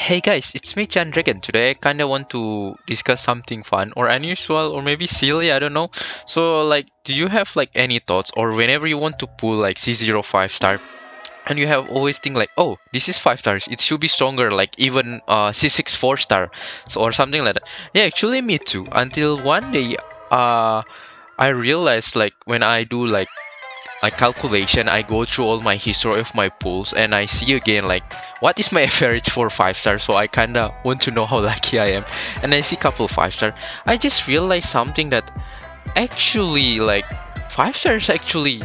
Hey guys, it's me Chan Dragon. Today I kinda want to discuss something fun or unusual or maybe silly, I don't know. So do you have any thoughts or whenever you want to pull like C0 5 star and you have always think like, oh, this is 5 stars, it should be stronger, like even C6 4 star, so or something like that. Yeah, actually me too. Until one day I realized like when I do like calculation, I go through all my history of my pulls and I see again like what is my average for 5 stars. So I kinda want to know how lucky I am, and I see couple 5 star. I just realized something that actually like 5 stars actually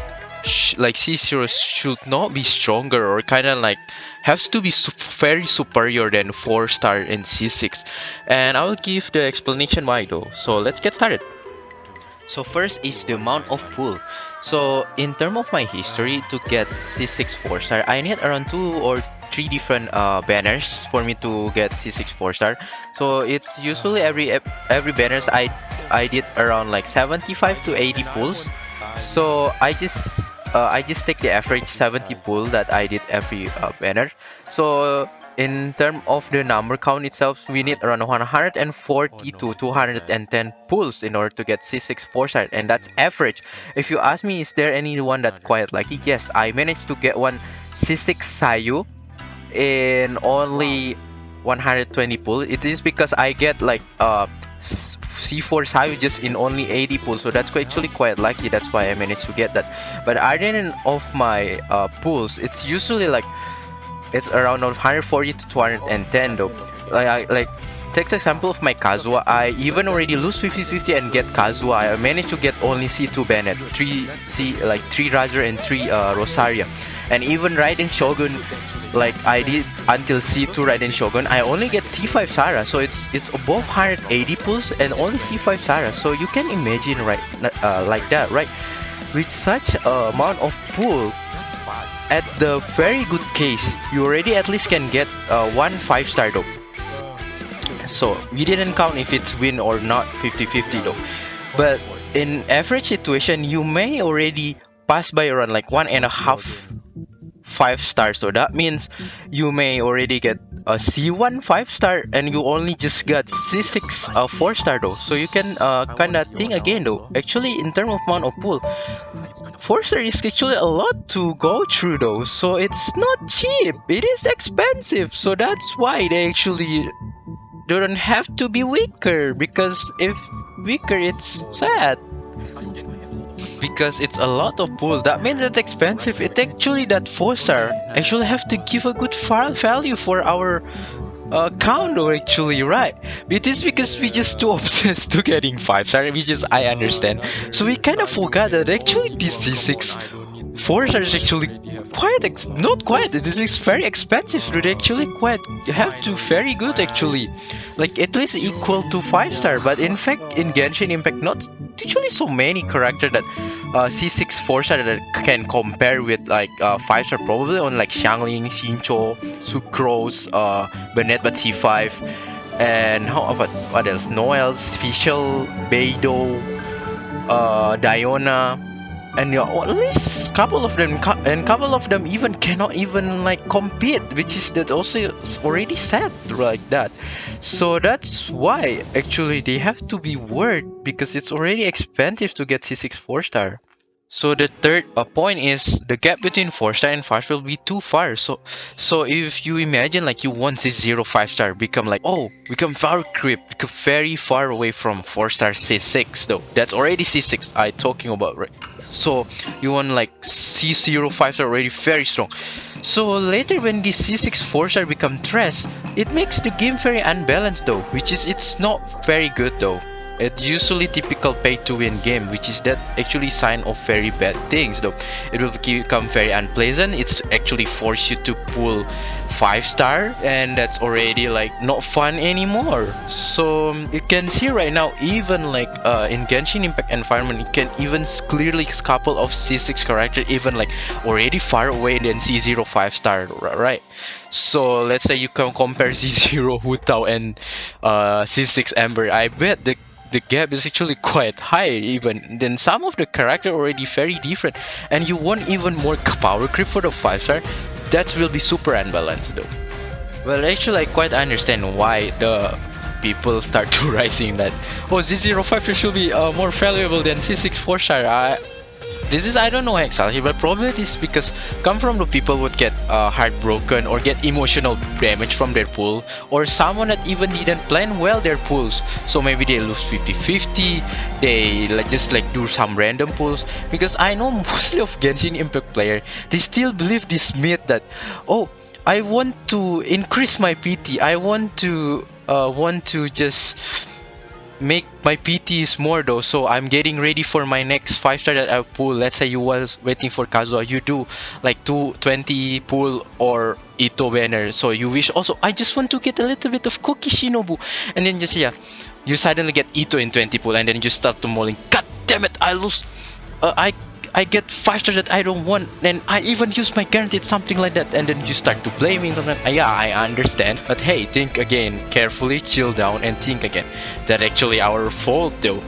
like C0 should not be stronger or kinda like has to be very superior than 4 star and C6. And I will give the explanation why though. So let's get started. So first is the amount of pull. So in terms of my history, to get C6 4 star, I need around 2 or 3 different banners for me to get C6 4 star. So it's usually every banners I did around like 75 to 80 pulls. So I just take the average 70 pull that I did every banner. So in terms of the number count itself, we need around 140 to 210 pulls in order to get C6 4 star, and that's average. If you ask me, is there anyone that quite lucky? Yes, I managed to get one C6 Sayu in only 120 pull. It is because I get like C4 Sayu just in only 80 pull, so that's actually quite lucky. That's why I managed to get that. But other than of my pulls, it's usually like it's around 140 to 210 though. Like take example of my Kazuha. I even already lose 50-50 and get Kazuha. I managed to get only C2 Bennett, 3 Razor and 3 Rosaria. And even Raiden Shogun, like I did until C2 Raiden Shogun, I only get C5 Sarah. So it's above 180 pulls and only C5 Sarah. So you can imagine, right, like that, right? With such amount of pull, at the very good case, you already at least can get one 5 star though. So we didn't count if it's win or not 50-50 though. But in average situation, you may already pass by around like 1.5 5 stars. So that means you may already get a C1 5 star and you only just got C6 4 star though. So you can kind of think again though. Actually, in terms of amount of pull, 4 star is actually a lot to go through though. So it's not cheap. It is expensive. So that's why they actually don't have to be weaker, because if weaker, it's sad. Because it's a lot of pull, that means it's expensive. It actually that 4 star actually have to give a good value for our condo actually, right? It is because we just too obsessed to getting 5 star, which is I understand. So we kind of forgot that actually this C6 4 star is actually not quite. This is very expensive. They actually quite have to very good actually, like at least equal to 5 star. But in fact, in Genshin Impact, not actually so many character that C6 4 star that can compare with like 5 star. Probably on like Xiangling, Xincho, Sucrose, Bennett, but C5, and how about what else? Noel, Fischl, Beidou, Diona. And at least couple of them even cannot even like compete, which is that also is already sad like that. So that's why actually they have to be worth, because it's already expensive to get C6 4 star. So the third point is the gap between 4 star and 5 will be too far. So if you imagine like you want C0 5 star become like, oh, become very far away from 4 star C6 though. That's already C6 I talking about, right? So you want like C0 5 star already very strong. So later when the C6 4 star become trash, it makes the game very unbalanced though, which is it's not very good though. It's usually typical pay to win game, which is that actually sign of very bad things though. It will become very unpleasant. It's actually force you to pull 5 star, and that's already like not fun anymore. So you can see right now, even like in Genshin Impact environment, you can even clearly couple of C6 character even like already far away than C0 5 star, right? So let's say you can compare C0 Hu Tao and C6 Ember. I bet the gap is actually quite high. Even then, some of the character already very different, and you want even more power creep for the 5 star. That will be super unbalanced though. Well, actually, I quite understand why the people start to rising that, oh, Z05 should be more valuable than C6 4-star. This is, I don't know exactly, but probably it is because come from the people would get heartbroken or get emotional damage from their pool, or someone that even didn't plan well their pools. So maybe they lose 50-50, they just like do some random pools. Because I know mostly of Genshin Impact player, they still believe this myth that, oh, I want to increase my PT, I want to just make my PTs more though, so I'm getting ready for my next 5-star that I pull. Let's say you was waiting for Kazuha, you do like 220 pull or Itto banner, so you wish also I just want to get a little bit of Cookie Shinobu, and then just yeah, you suddenly get Itto in 20 pull, and then you start to mulling, god damn it, I lose, I get 5-star that I don't want, and I even use my guaranteed, something like that, and then you start to blaming something. Yeah, I understand, but hey, think again, carefully, chill down, and think again. That actually our fault though.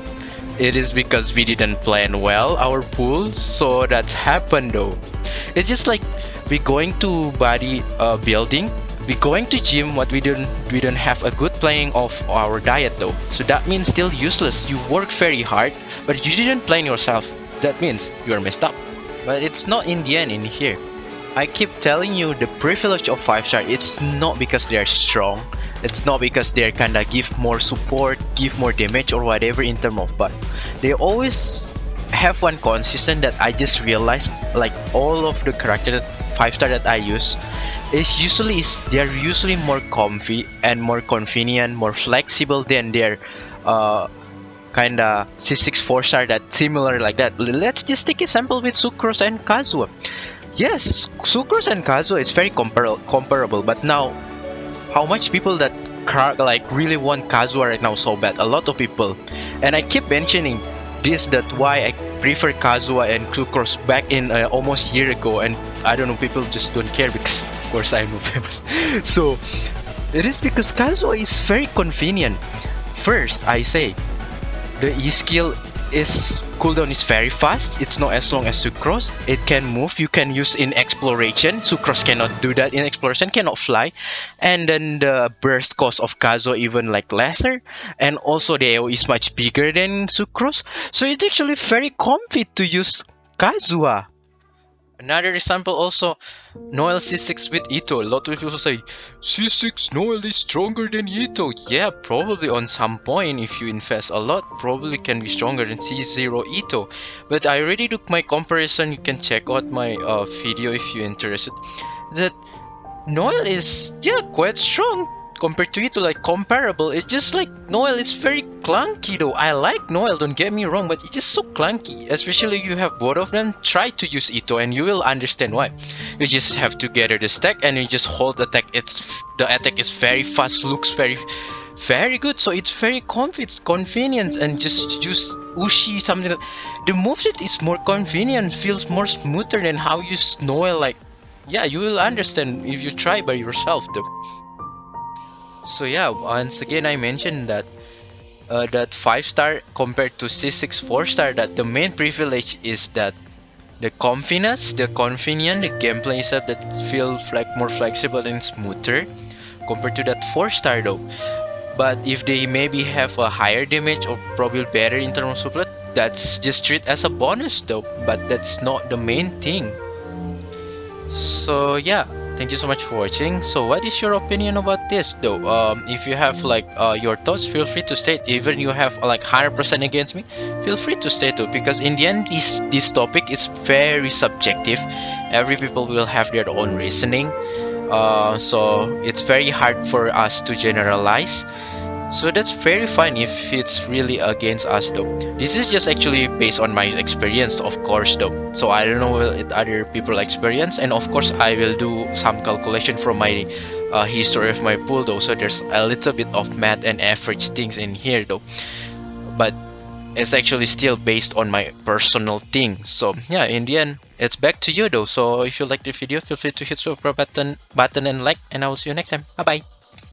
It is because we didn't plan well our pool, so that's happened though. It's just like we going to body building, we going to gym, what we don't have a good planning of our diet though. So that means still useless. You work very hard, but you didn't plan yourself. That means you are messed up. But it's not in the end in here. I keep telling you the privilege of 5-star, it's not because they are strong, it's not because they kinda give more support, give more damage or whatever in terms of buff. They always have one consistent that I just realized, like all of the character 5-star that I use they're usually more comfy and more convenient, more flexible than their kinda C6 4-star that similar like that. Let's just take a sample with Sucrose and Kazuha. Yes, Sucrose and Kazuha is very comparable, but now how much people that like really want Kazuha right now so bad? A lot of people, and I keep mentioning this, that why I prefer Kazuha and Sucrose back in almost a year ago, and I don't know, people just don't care because of course I'm not famous. So it is because Kazuha is very convenient. First, I say the E skill is cooldown is very fast. It's not as long as Sucrose. It can move. You can use in exploration. Sucrose cannot do that in exploration. Cannot fly. And then the burst cost of Kazuha even like lesser. And also the AoE is much bigger than Sucrose. So it's actually very comfy to use Kazuha. Another example also, Noel C6 with Itto. A lot of people say, C6 Noel is stronger than Itto. Yeah, probably on some point, if you invest a lot, probably can be stronger than C0 Itto. But I already took my comparison, you can check out my video if you're interested. That Noel is, yeah, quite strong compared to Itto, like comparable. It's just like Noel is very clunky though. I like Noel, don't get me wrong, but it's just so clunky. Especially you have both of them, try to use Itto and you will understand why. You just have to gather the stack and you just hold attack. The attack is very fast, looks very good, so it's very it's convenient, and just use Ushi something like, the moveset is more convenient, feels more smoother than how you use Noel. Like, yeah, you will understand if you try by yourself though. So yeah, once again I mentioned that that 5-star compared to C6 4-star, that the main privilege is that the convenience, the convenient, the gameplay set that feels like more flexible and smoother compared to that 4-star though. But if they maybe have a higher damage or probably better in terms of support, that's just treated as a bonus though, but that's not the main thing. So yeah, thank you so much for watching. So what is your opinion about this though? If you have like your thoughts, feel free to state. Even you have like 100% against me, feel free to state too, because in the end this topic is very subjective. Every people will have their own reasoning, so it's very hard for us to generalize. So that's very fine if it's really against us though. This is just actually based on my experience, of course though. So I don't know what other people experience, and of course I will do some calculation from my history of my pool though. So there's a little bit of math and average things in here though. But it's actually still based on my personal thing. So yeah, in the end, it's back to you though. So if you like the video, feel free to hit the subscribe button and like, and I will see you next time. Bye bye.